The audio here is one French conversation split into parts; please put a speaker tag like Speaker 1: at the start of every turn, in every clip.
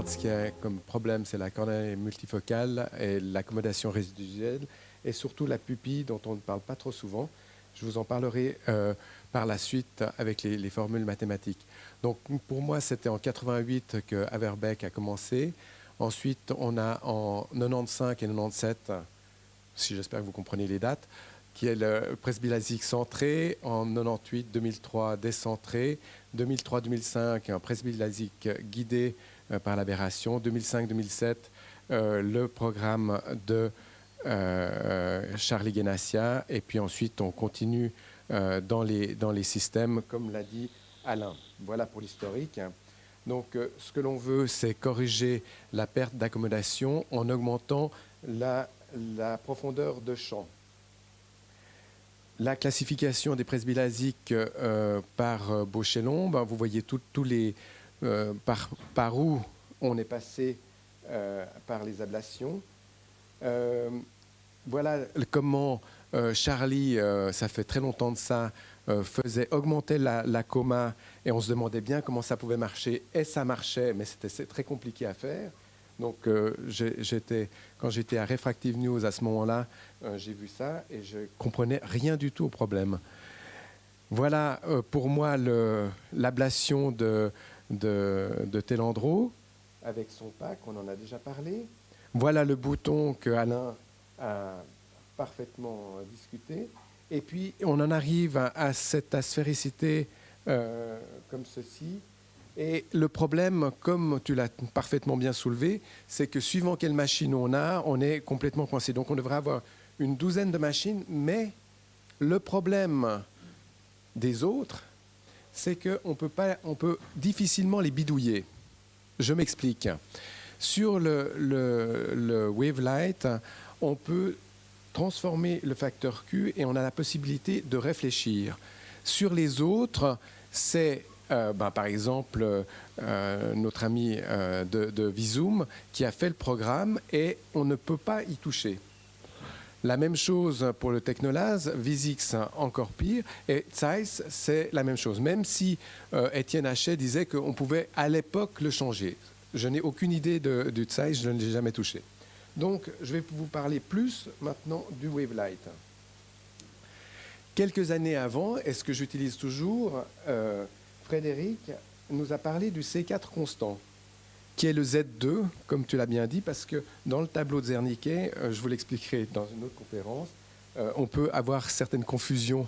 Speaker 1: ce qui a comme problème, c'est la cornée multifocale et l'accommodation résiduelle, et surtout la pupille dont on ne parle pas trop souvent. Je vous en parlerai par la suite avec les formules mathématiques. Donc pour moi, c'était en 88 que Haverbeck a commencé. Ensuite, on a en 95 et 97, si j'espère que vous comprenez les dates, qui est le presbylésique centré, en 98, 2003 décentré, 2003-2005 un presbylésique guidé par l'aberration, 2005-2007 le programme de Charlie Guénassia, et puis ensuite on continue dans les systèmes, comme l'a dit Alain. Voilà pour l'historique. Donc ce que l'on veut, c'est corriger la perte d'accommodation en augmentant la profondeur de champ. La classification des presbylasiques par Beauchelon, ben, vous voyez tous les par où on est passé par les ablations. Voilà comment Charlie, ça fait très longtemps de ça, faisait augmenter la coma, et on se demandait bien comment ça pouvait marcher, et ça marchait, mais c'était très compliqué à faire. Donc, quand j'étais à Refractive News à ce moment-là, j'ai vu ça et je comprenais rien du tout au problème. Voilà pour moi l'ablation de Telandro avec son pack, on en a déjà parlé. Voilà le bouton que Alain a parfaitement discuté. Et puis, on en arrive à cette aspéricité comme ceci. Et le problème, comme tu l'as parfaitement bien soulevé, c'est que suivant quelle machine on a, on est complètement coincé. Donc on devrait avoir une douzaine de machines, mais le problème des autres, c'est qu'on peut difficilement les bidouiller. Je m'explique. Sur le Wavelight, on peut transformer le facteur Q et on a la possibilité de réfléchir. Sur les autres, c'est par exemple notre ami de Vizoom qui a fait le programme et on ne peut pas y toucher. La même chose pour le Technolase, Visix encore pire, et Zeiss c'est la même chose. Même si Étienne Hachet disait qu'on pouvait à l'époque le changer. Je n'ai aucune idée du Zeiss, je ne l'ai jamais touché. Donc je vais vous parler plus maintenant du Wavelight. Quelques années avant, et ce que j'utilise toujours, Frédéric nous a parlé du C4 constant, qui est le Z2, comme tu l'as bien dit, parce que dans le tableau de Zernike, je vous l'expliquerai dans une autre conférence, on peut avoir certaines confusions.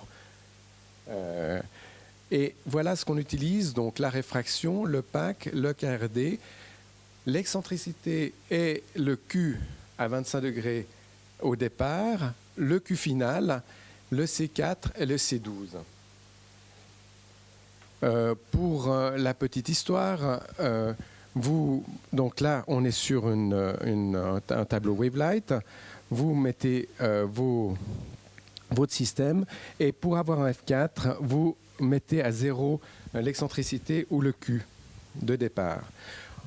Speaker 1: Et voilà ce qu'on utilise, donc la réfraction, le PAC, le KRD, l'excentricité et le Q à 25 degrés au départ, le Q final, le C4 et le C12. Pour la petite histoire, donc là, on est sur un tableau Wavelight. Vous mettez votre système et pour avoir un F4, vous mettez à 0 l'excentricité ou le Q de départ.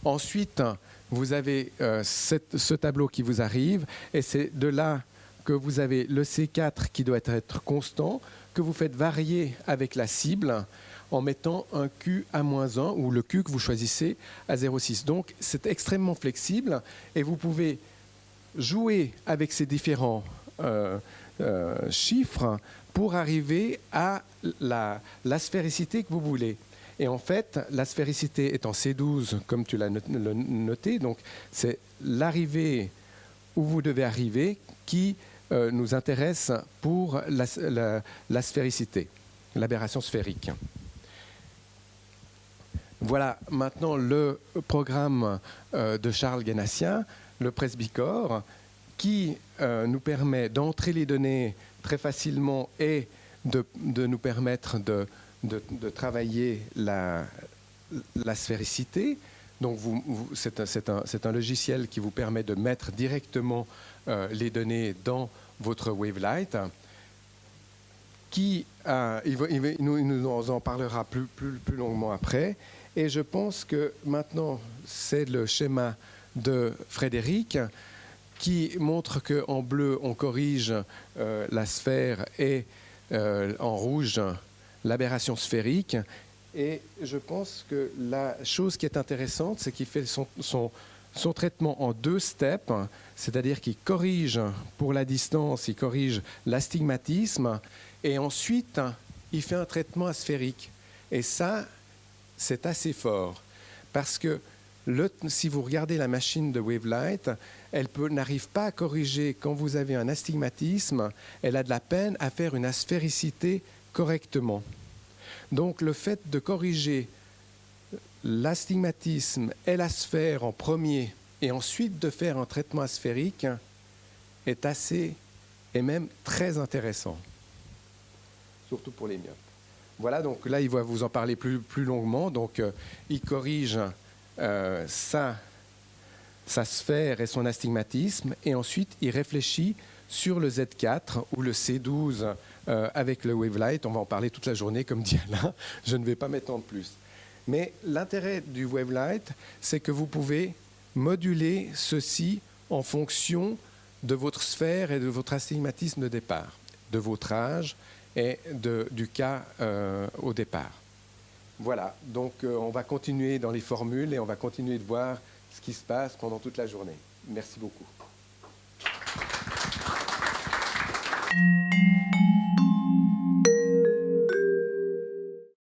Speaker 1: Ensuite, vous avez ce tableau qui vous arrive et c'est de là que vous avez le C4 qui doit être constant, que vous faites varier avec la cible en mettant un Q à -1 ou le Q que vous choisissez à 0,6. Donc, c'est extrêmement flexible et vous pouvez jouer avec ces différents chiffres pour arriver à la sphéricité que vous voulez. Et en fait, la sphéricité est en C12, comme tu l'as noté, donc c'est l'arrivée où vous devez arriver qui nous intéresse pour la sphéricité, l'aberration sphérique. Voilà maintenant le programme de Charles Guénassien, le Presbycore, qui nous permet d'entrer les données très facilement et de nous permettre de travailler la sphéricité. Donc c'est un logiciel qui vous permet de mettre directement les données dans votre Wavelight. Il nous en parlera plus longuement après. Et je pense que maintenant, c'est le schéma de Frédéric qui montre qu'en bleu, on corrige la sphère et en rouge, l'aberration sphérique. Et je pense que la chose qui est intéressante, c'est qu'il fait son traitement en 2 steps, c'est-à-dire qu'il corrige pour la distance, il corrige l'astigmatisme, et ensuite, il fait un traitement asphérique. Et ça, c'est assez fort, parce que si vous regardez la machine de Wavelight, elle n'arrive pas à corriger quand vous avez un astigmatisme, elle a de la peine à faire une asphéricité correctement. Donc le fait de corriger l'astigmatisme et la sphère en premier et ensuite de faire un traitement asphérique est assez et même très intéressant, surtout pour les myopes. Voilà, donc là, il va vous en parler plus longuement. Donc, il corrige sa sphère et son astigmatisme, et ensuite, il réfléchit sur le Z4 ou le C12 avec le Wavelight. On va en parler toute la journée, comme dit Alain. Je ne vais pas m'étendre plus. Mais l'intérêt du Wavelight, c'est que vous pouvez moduler ceci en fonction de votre sphère et de votre astigmatisme de départ, de votre âge et du cas au départ. Voilà, donc on va continuer dans les formules et on va continuer de voir ce qui se passe pendant toute la journée. Merci beaucoup.